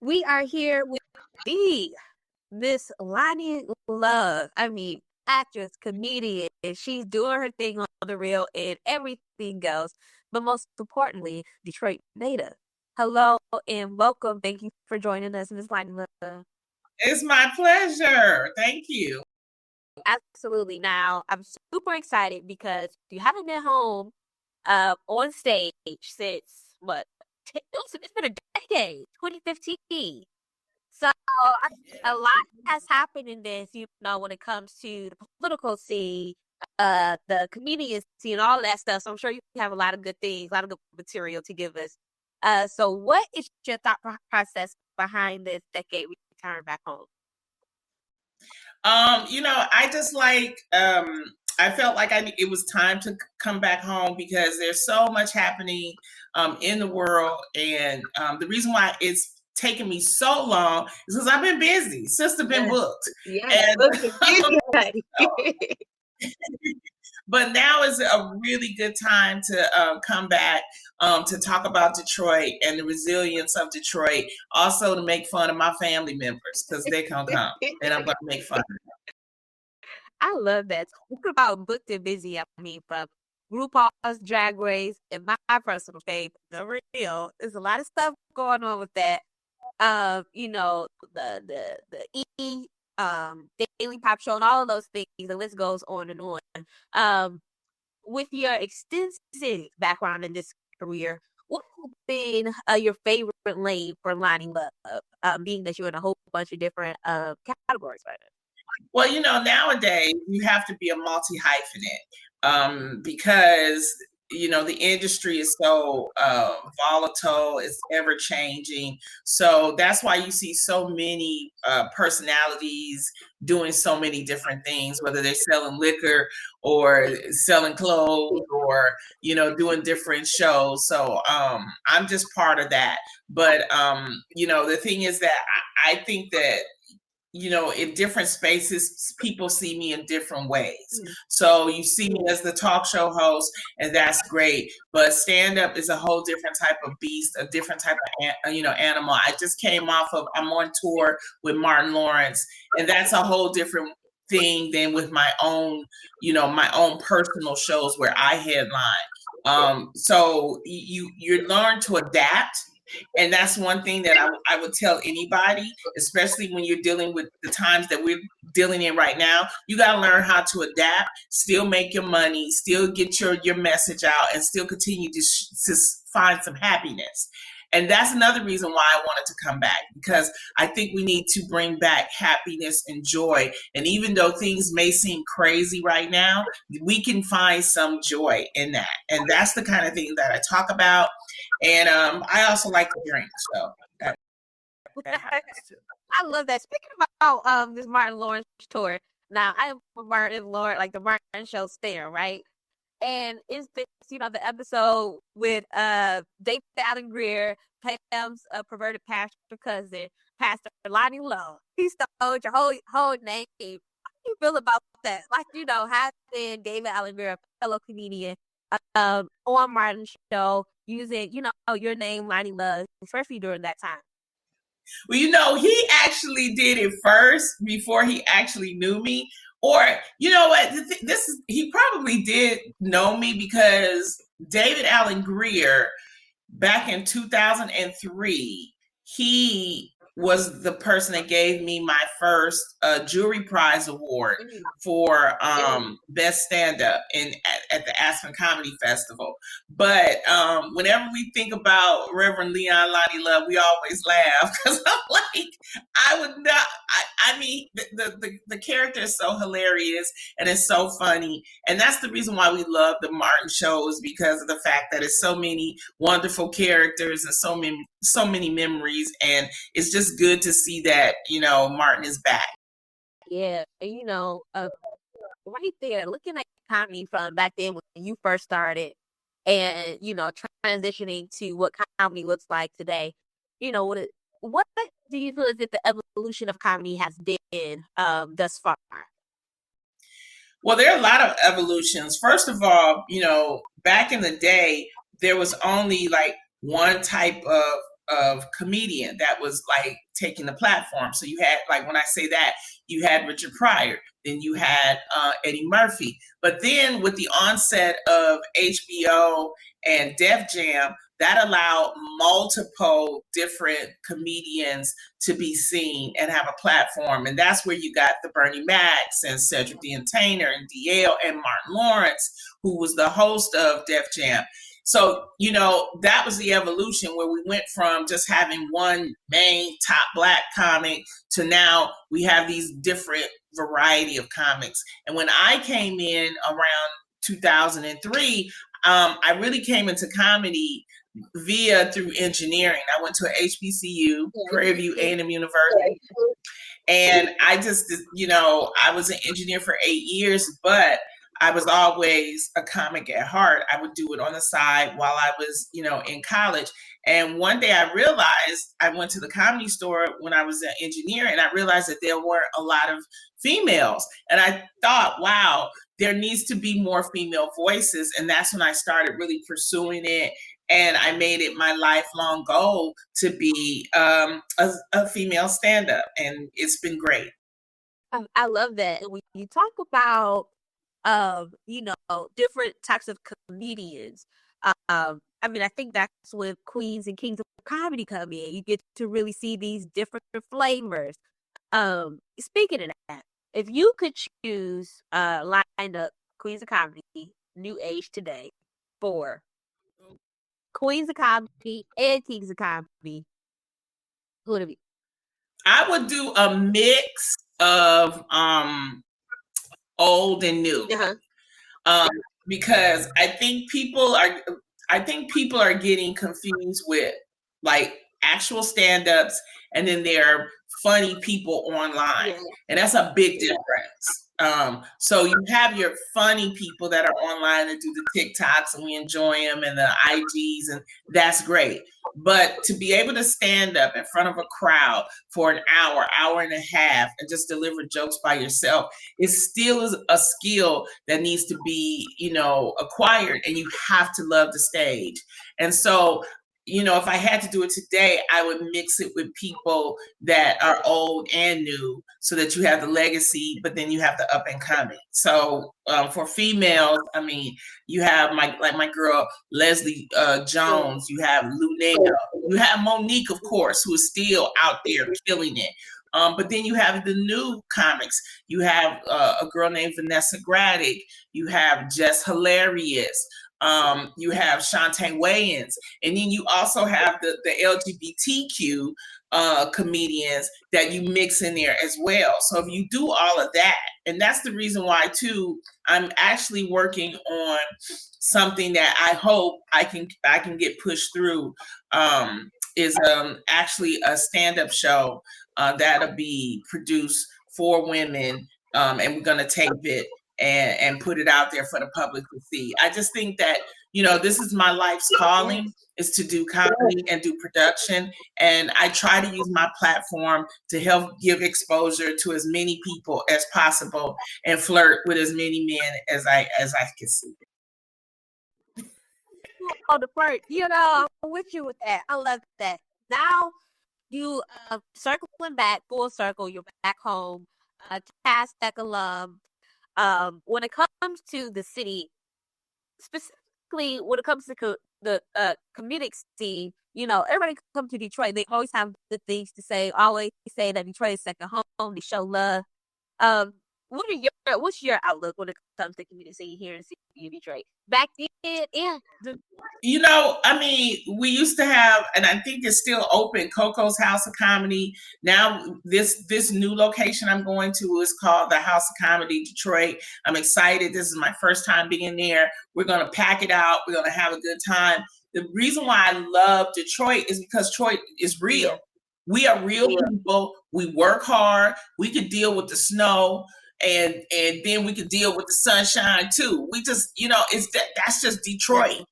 We are here with the Miss Loni Love. I mean, actress, comedian. She's doing her thing on the reel and everything goes. But most importantly, Detroit native. Hello and welcome. Thank you for joining us, Miss Loni Love. It's my pleasure. Thank you. Absolutely. Now, I'm super excited because you haven't been home on stage since what? It's been a decade, 2015. So a lot has happened in this, when it comes to the political scene, the comedian scene, all that stuff. So I'm sure you have a lot of good things, a lot of good material to give us. So what is your thought process behind this decade return back home? I just I felt like it was time to come back home because there's so much happening in the world, and the reason why it's taken me so long is because I've been busy. Sister been booked, Yeah, and look at you. but now is a really good time to come back to talk about Detroit and the resilience of Detroit. Also to make fun of my family members because they can come and I'm going to make fun of them. I love that. Talking about booked and busy, I mean, from RuPaul's Drag Race and my personal favorite, The Real. There's a lot of stuff going on with that. The Daily Pop Show and all of those things. The list goes on and on. Um, with your extensive background in this career, what has been your favorite lane for Loni Love? Being that you're in a whole bunch of different categories right now. Well, nowadays you have to be a multi-hyphenate because the industry is so volatile, it's ever changing. So that's why you see so many personalities doing so many different things, whether they're selling liquor or selling clothes or doing different shows. So I'm just part of that. But the thing is that I think that in different spaces, people see me in different ways. So you see me as the talk show host, and that's great. But stand up is a whole different type of beast, a different type of animal. I just came off of I'm on tour with Martin Lawrence, and that's a whole different thing than with my own personal shows where I headline. So you learn to adapt. And that's one thing that I would tell anybody, especially when you're dealing with the times that we're dealing in right now. You got to learn how to adapt, still make your money, still get your message out, and still continue to find some happiness. And that's another reason why I wanted to come back, because I think we need to bring back happiness and joy. And even though things may seem crazy right now, we can find some joy in that. And that's the kind of thing that I talk about. And I also like to drink, so that happens too. I love that. Speaking about this Martin Lawrence tour, now I am a Martin Lawrence, like the Martin Show star, right? And it's this, the episode with David Allen Greer, Pam's perverted pastor cousin, Pastor Loni Love. He stole your whole name. How do you feel about that? Like, having David Allen Greer, a fellow comedian, on Martin's show, using, your name, Loni Love, especially during that time. Well, he actually did it first before he actually knew me. Or, you know what? He probably did know me because David Allen Greer, back in 2003, he was the person that gave me my first jury prize award for best stand-up at the Aspen Comedy Festival. But whenever we think about Reverend Leon Loni Love, we always laugh because I'm like, I would not. I mean, the character is so hilarious and it's so funny, and that's the reason why we love the Martin shows, because of the fact that it's so many wonderful characters and so many memories, and it's just good to see that Martin is back. Yeah, right there, looking at comedy from back then when you first started, and transitioning to what comedy looks like today. What do you feel is that the evolution of comedy has been thus far? Well, there are a lot of evolutions. First of all, back in the day, there was only like one type of comedian that was like taking the platform. So you had, like, when I say that, you had Richard Pryor, then you had Eddie Murphy. But then with the onset of HBO and Def Jam, that allowed multiple different comedians to be seen and have a platform. And that's where you got the Bernie Macs and Cedric the Entertainer and DL and Martin Lawrence, who was the host of Def Jam. So, you know, that was the evolution where we went from just having one main top Black comic to now we have these different variety of comics. And when I came in around 2003, I really came into comedy through engineering. I went to a HBCU, Prairie View A&M University. And I just, you know, I was an engineer for 8 years, but I was always a comic at heart. I would do it on the side while I was, you know, in college. And one day I realized, I went to the Comedy Store when I was an engineer, and I realized that there weren't a lot of females. And I thought, wow, there needs to be more female voices. And that's when I started really pursuing it. And I made it my lifelong goal to be a female stand-up. And it's been great. I love that. And when you talk about, you know, different types of comedians, I mean, I think that's when Queens and Kings of Comedy come in. You get to really see these different flavors. Speaking of that, if you could choose line up Queens of Comedy, New Age today, for Queens of Comedy and Kings of Comedy, who would it be? I would do a mix of old and new. Because I think people are getting confused with like actual stand-ups, and then there are funny people online. And that's a big difference. So you have your funny people that are online that do the TikToks, and we enjoy them, and the IGs, and that's great. But to be able to stand up in front of a crowd for an hour and a half, and just deliver jokes by yourself, it still is a skill that needs to be, you know, acquired, and you have to love the stage. And so, you know, if I had to do it today, I would mix it with people that are old and new, so that you have the legacy, but then you have the up and coming. So for females, I mean, you have my girl Leslie Jones, you have Lunella, you have Monique, of course, who is still out there killing it. But then you have the new comics. You have a girl named Vanessa Graddick. You have Jess Hilarious. You have Shantae Wayans, and then you also have the LGBTQ comedians that you mix in there as well. So if you do all of that, and that's the reason why too, I'm actually working on something that I hope I can get pushed through, is actually a stand-up show that'll be produced for women, and we're gonna tape it and put it out there for the public to see. I just think that, you know, this is my life's calling, is to do comedy and do production. And I try to use my platform to help give exposure to as many people as possible and flirt with as many men as I can see. Oh, the flirt, you know, I'm with you with that. I love that. Now you circling back, full circle, you're back home, Tech alum. When it comes to the city, specifically when it comes to the comedic scene, you know, everybody comes to Detroit. They always have good things to say. Always say that Detroit is second home. They show love. What's your outlook when it comes to comedic scene here in Detroit? Back then, yeah. You know, I mean, we used to have, and I think it's still open, Coco's House of Comedy. Now, this new location I'm going to is called the House of Comedy Detroit. I'm excited. This is my first time being there. We're going to pack it out. We're going to have a good time. The reason why I love Detroit is because Detroit is real. We are real people. We work hard. We could deal with the snow. And then we could deal with the sunshine too. We just, you know, that's just Detroit.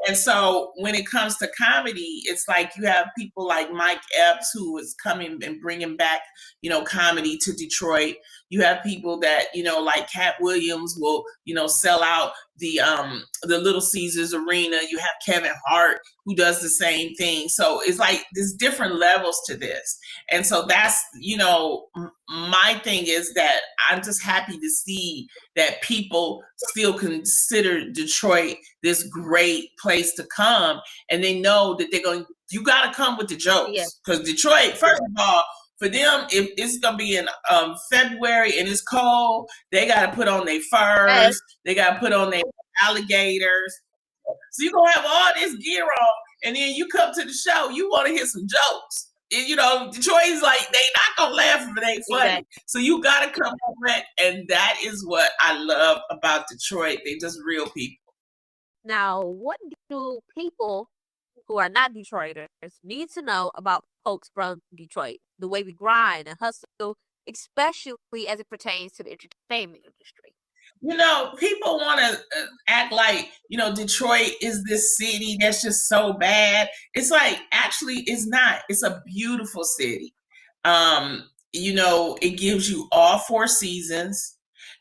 And so when it comes to comedy, it's like you have people like Mike Epps, who is coming and bringing back, comedy to Detroit. You have people that, like Cat Williams will, sell out the Little Caesars Arena. You have Kevin Hart, who does the same thing. So it's like there's different levels to this. And so that's, my thing is that I'm just happy to see that people still consider Detroit this great place to come. And they know that you got to come with the jokes. Because Detroit, first of all, for them, if it's gonna be in February and it's cold, they gotta put on their furs, they gotta put on their alligators. So you're gonna have all this gear on, and then you come to the show, you want to hear some jokes. And, Detroit is like, they not gonna laugh if it ain't funny. Exactly. So you gotta come with it, and that is what I love about Detroit. They just real people. Now, what do people who are not Detroiters need to know about folks from Detroit, the way we grind and hustle, especially as it pertains to the entertainment industry? People want to act like, Detroit is this city that's just so bad. It's like, actually, it's not. It's a beautiful city. It gives you all 4 seasons.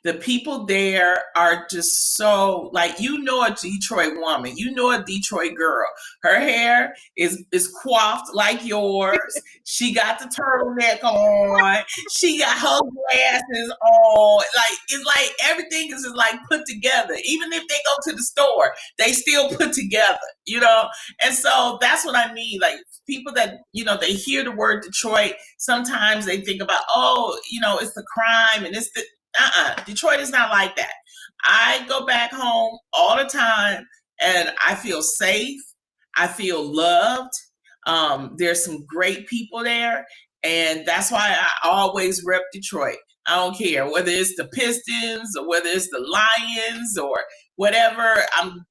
The people there are just so, like, a Detroit woman, a Detroit girl. Her hair is coiffed like yours. She got the turtleneck on. She got her glasses on. Like, it's like everything is just like put together. Even if they go to the store, they still put together, And so that's what I mean. Like, people that, they hear the word Detroit, sometimes they think about, it's the crime and it's the, Detroit is not like that. I go back home all the time and I feel safe. I feel loved. There's some great people there. And that's why I always rep Detroit. I don't care whether it's the Pistons or whether it's the Lions or whatever. I'm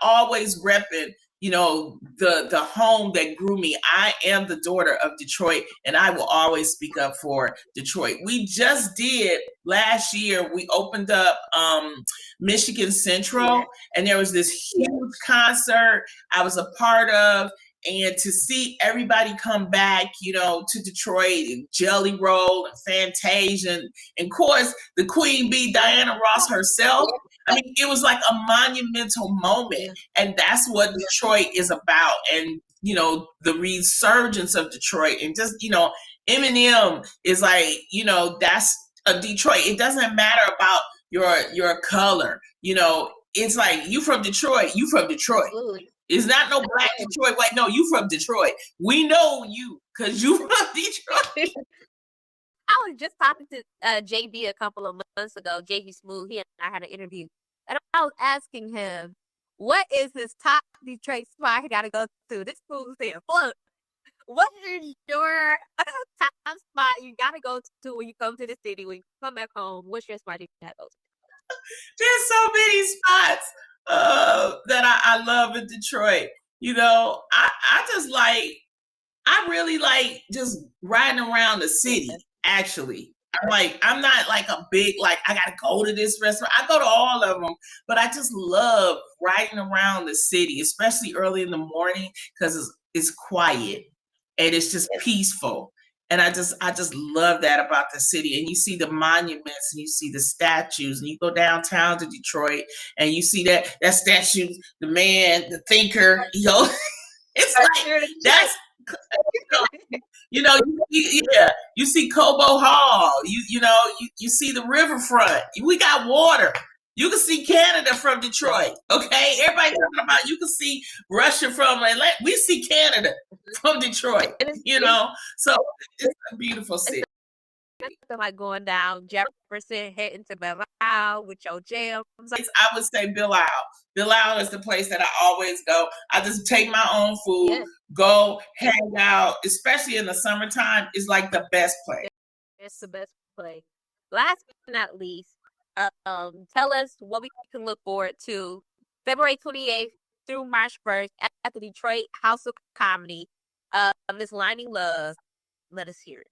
always repping, the home that grew me. I am the daughter of Detroit, and I will always speak up for Detroit. We just did last year, we opened up Michigan Central, and there was this huge concert I was a part of. And to see everybody come back, to Detroit, and Jelly Roll and Fantasia, and of course, the Queen Bee, Diana Ross herself. I mean, it was like a monumental moment. And that's what Detroit is about. And, the resurgence of Detroit. And just, Eminem is like, that's a Detroit. It doesn't matter about your color. It's like, you from Detroit, you from Detroit. Absolutely. It's not no black Detroit. Like, no, you from Detroit. We know you because you from Detroit. I was just talking to JB a couple of months ago, JB Smooth. He and I had an interview. And I was asking him, what is his top Detroit spot he got to go to? This fool said, look, what is your top spot you got to go to when you come to the city, when you come back home? What's your spot you got to go to? There's so many spots that I love in Detroit. I really like just riding around the city, actually. I'm not like a big, like, I gotta go to this restaurant. I go to all of them, but I just love riding around the city, especially early in the morning, because it's quiet and it's just peaceful. And I just love that about the city. And you see the monuments and you see the statues, and you go downtown to Detroit and you see that statue, the man, the thinker, it's like, that's, you see Cobo Hall, you see the riverfront. We got water. You can see Canada from Detroit. Okay, everybody talking about you can see Russia from Atlanta. We see Canada from Detroit. So it's a beautiful city. Like going down Jefferson, heading to Belle Isle with your jams. I would say Belle Isle. Belle Isle is the place that I always go. I just take my own food, go hang out, especially in the summertime. It's like the best place. It's the best place. Last but not least, tell us what we can look forward to February 28th through March 1st at the Detroit House of Comedy. Miss Loni Love. Let us hear it.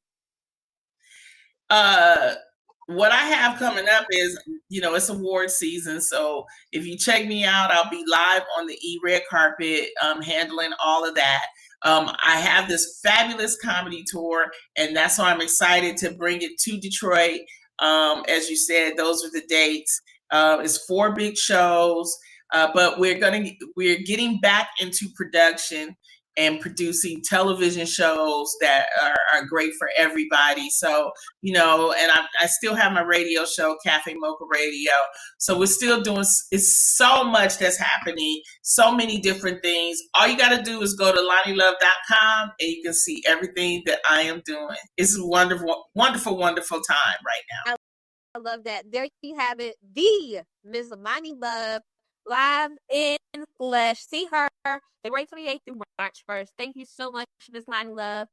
what I have coming up is, it's award season. So if you check me out, I'll be live on the red carpet, handling all of that. I have this fabulous comedy tour, and that's why I'm excited to bring it to Detroit. As you said, those are the dates. It's 4 big shows, but we're getting back into production and producing television shows that are great for everybody. So, and I still have my radio show, Cafe Mocha Radio. So we're still doing, it's so much that's happening, so many different things. All you got to do is go to lonilove.com and you can see everything that I am doing. It's a wonderful, wonderful, wonderful time right now. I love that. There you have it. The Miss Loni Love, live in flesh. See her February 28th through March 1st. Thank you so much, Miss Loni Love.